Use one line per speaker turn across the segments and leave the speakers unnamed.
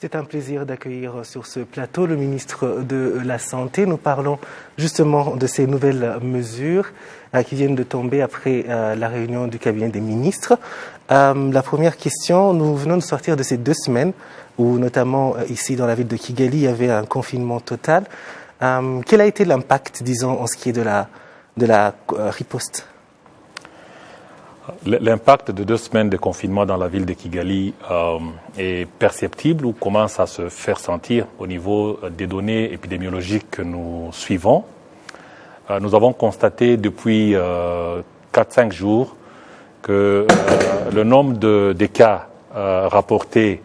C'est un plaisir d'accueillir sur ce plateau le ministre de la Santé. Nous parlons justement de ces nouvelles mesures qui viennent de tomber après la réunion du cabinet des ministres. La première question, nous venons de sortir de ces 2 semaines où notamment ici dans la ville de Kigali, il y avait un confinement total. Quel a été l'impact, disons, en ce qui est de la riposte ?
L'impact de 2 semaines de confinement dans la ville de Kigali est perceptible ou commence à se faire sentir au niveau des données épidémiologiques que nous suivons. Nous avons constaté depuis 4-5 jours que le nombre de cas rapportés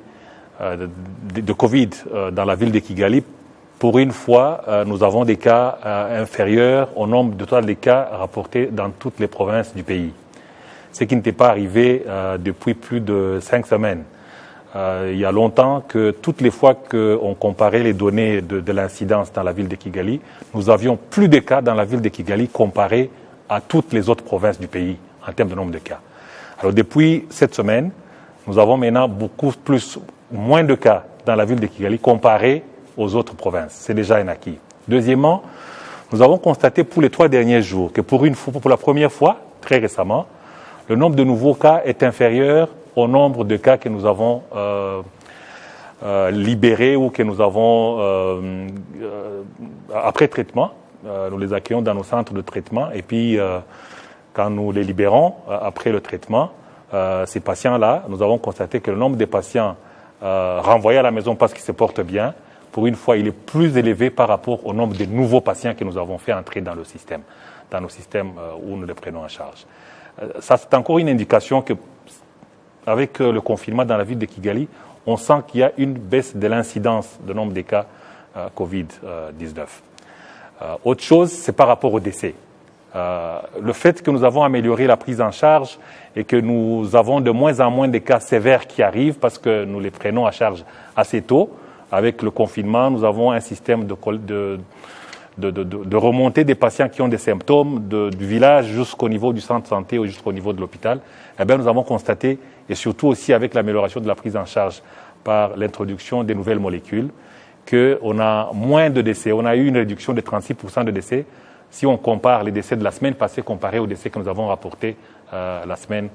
de Covid dans la ville de Kigali, pour une fois, nous avons des cas inférieurs au nombre total des cas rapportés dans toutes les provinces du pays. Ce qui n'était pas arrivé depuis plus de 5 semaines. Il y a longtemps que toutes les fois qu'on comparait les données de l'incidence dans la ville de Kigali, nous avions plus de cas dans la ville de Kigali comparé à toutes les autres provinces du pays en termes de nombre de cas. Alors depuis cette semaine, nous avons maintenant moins de cas dans la ville de Kigali comparé aux autres provinces. C'est déjà un acquis. Deuxièmement, nous avons constaté pour les 3 derniers jours que pour la première fois, très récemment, le nombre de nouveaux cas est inférieur au nombre de cas que nous avons libérés ou que nous avons après traitement. Nous les accueillons dans nos centres de traitement et puis quand nous les libérons après le traitement, ces patients-là, nous avons constaté que le nombre de patients renvoyés à la maison parce qu'ils se portent bien, pour une fois, il est plus élevé par rapport au nombre de nouveaux patients que nous avons fait entrer dans nos systèmes où nous les prenons en charge. Ça, c'est encore une indication que, avec le confinement dans la ville de Kigali, on sent qu'il y a une baisse de l'incidence de nombre de cas Covid-19. Autre chose, c'est par rapport au décès. Le fait que nous avons amélioré la prise en charge et que nous avons de moins en moins de cas sévères qui arrivent parce que nous les prenons en charge assez tôt. Avec le confinement, nous avons un système de remontée des patients qui ont des symptômes du village jusqu'au niveau du centre de santé ou jusqu'au niveau de l'hôpital. Eh bien, nous avons constaté, et surtout aussi avec l'amélioration de la prise en charge par l'introduction des nouvelles molécules, qu'on a moins de décès. On a eu une réduction de 36% de décès si on compare les décès de la semaine passée comparés aux décès que nous avons rapportés la semaine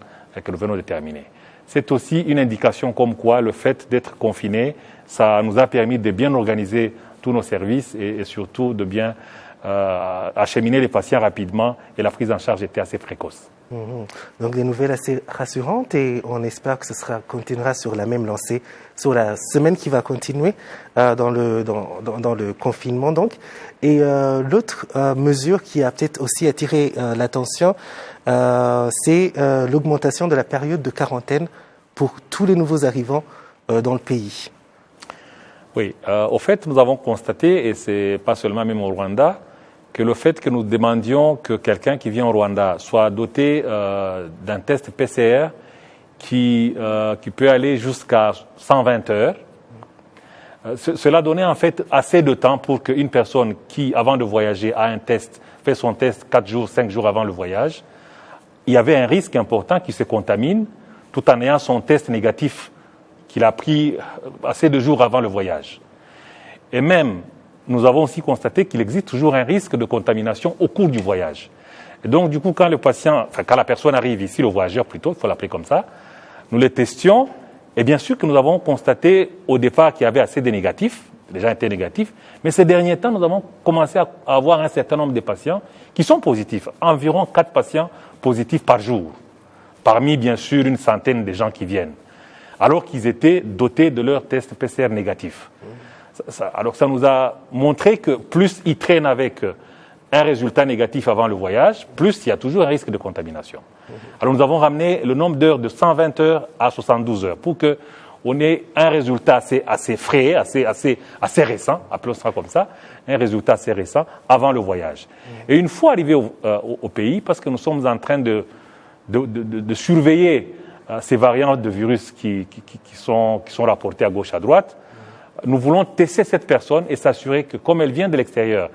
que nous venons de terminer. C'est aussi une indication comme quoi le fait d'être confiné, ça nous a permis de bien organiser tous nos services et surtout de bien acheminer les patients rapidement et la prise en charge était assez précoce.
Donc des nouvelles assez rassurantes et on espère que continuera sur la même lancée sur la semaine qui va continuer dans le confinement donc. Et l'autre mesure qui a peut-être aussi attiré l'attention, c'est l'augmentation de la période de quarantaine pour tous les nouveaux arrivants dans le pays.
Oui, au fait, nous avons constaté, et c'est pas seulement même au Rwanda, que le fait que nous demandions que quelqu'un qui vient au Rwanda soit doté d'un test PCR qui peut aller jusqu'à 120 heures, cela donnait en fait assez de temps pour qu'une personne qui, avant de voyager, a un test, fait son test 4 jours, 5 jours avant le voyage, il y avait un risque important qu'il se contamine tout en ayant son test négatif qu'il a pris assez de jours avant le voyage. Et même, nous avons aussi constaté qu'il existe toujours un risque de contamination au cours du voyage. Et donc, du coup, quand la personne arrive ici, le voyageur plutôt, il faut l'appeler comme ça, nous les testions, et bien sûr que nous avons constaté au départ qu'il y avait assez de négatifs, les gens étaient négatifs, mais ces derniers temps, nous avons commencé à avoir un certain nombre de patients qui sont positifs, environ 4 patients positifs par jour, parmi bien sûr une centaine de gens qui viennent, alors qu'ils étaient dotés de leur test PCR négatif. Alors ça nous a montré que plus ils traînent avec un résultat négatif avant le voyage, plus il y a toujours un risque de contamination. Alors nous avons ramené le nombre d'heures de 120 heures à 72 heures pour qu'on ait un résultat assez frais, assez récent, appelons ça comme ça, un résultat assez récent avant le voyage. Et une fois arrivé au pays, parce que nous sommes en train de surveiller ces variantes de virus qui sont rapportées à gauche, à droite, nous voulons tester cette personne et s'assurer que, comme elle vient de l'extérieur,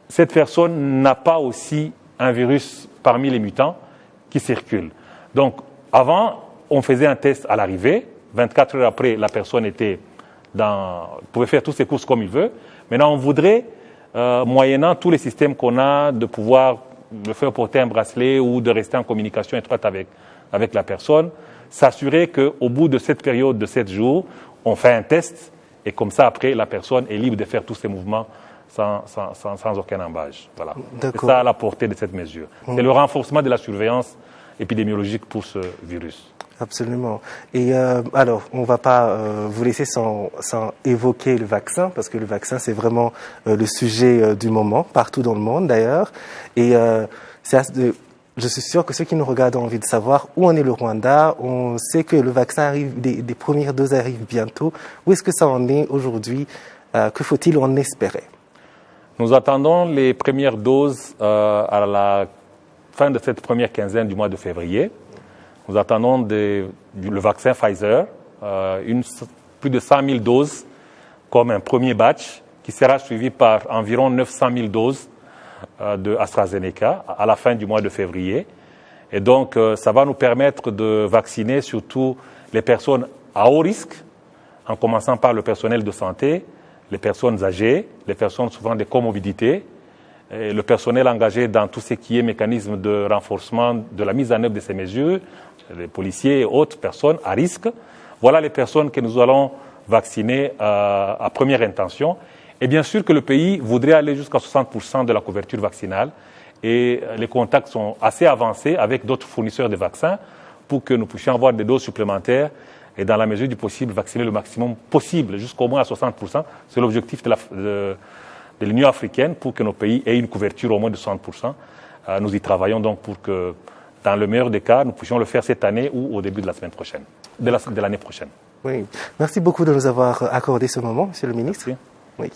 cette personne n'a pas aussi un virus parmi les mutants qui circulent. Donc, avant, on faisait un test à l'arrivée. 24 heures après, la personne était pouvait faire toutes ses courses comme il veut. Maintenant, on voudrait, moyennant tous les systèmes qu'on a, de pouvoir le faire porter un bracelet ou de rester en communication étroite avec la personne, s'assurer qu'au bout de cette période de 7 jours, on fait un test et comme ça, après, la personne est libre de faire tous ses mouvements sans aucun embâche. Voilà. C'est ça la portée de cette mesure. C'est le renforcement de la surveillance épidémiologique pour ce virus.
Absolument. Et alors, on ne va pas vous laisser sans évoquer le vaccin, parce que le vaccin, c'est vraiment le sujet du moment, partout dans le monde d'ailleurs. Et je suis sûr que ceux qui nous regardent ont envie de savoir où en est le Rwanda. On sait que le vaccin arrive, des premières doses arrivent bientôt. Où est-ce que ça en est aujourd'hui? Que faut-il en espérer?
Nous attendons les premières doses à la fin de cette première quinzaine du mois de février. Nous attendons le vaccin Pfizer, plus de 100 000 doses comme un premier batch qui sera suivi par environ 900 000 doses de AstraZeneca à la fin du mois de février. Et donc, ça va nous permettre de vacciner surtout les personnes à haut risque, en commençant par le personnel de santé, les personnes âgées, les personnes souvent des comorbidités, et le personnel engagé dans tout ce qui est mécanisme de renforcement de la mise en œuvre de ces mesures, les policiers et autres personnes à risque. Voilà les personnes que nous allons vacciner à première intention. Et bien sûr que le pays voudrait aller jusqu'à 60% de la couverture vaccinale. Et les contacts sont assez avancés avec d'autres fournisseurs de vaccins pour que nous puissions avoir des doses supplémentaires et dans la mesure du possible vacciner le maximum possible, jusqu'au moins à 60%. C'est l'objectif de l'Union africaine pour que nos pays aient une couverture au moins de 60%. Nous y travaillons donc pour que, dans le meilleur des cas, nous puissions le faire cette année ou au début de la semaine prochaine, de l'année prochaine.
Oui. Merci beaucoup de nous avoir accordé ce moment, Monsieur le Ministre.
Merci.
Oui.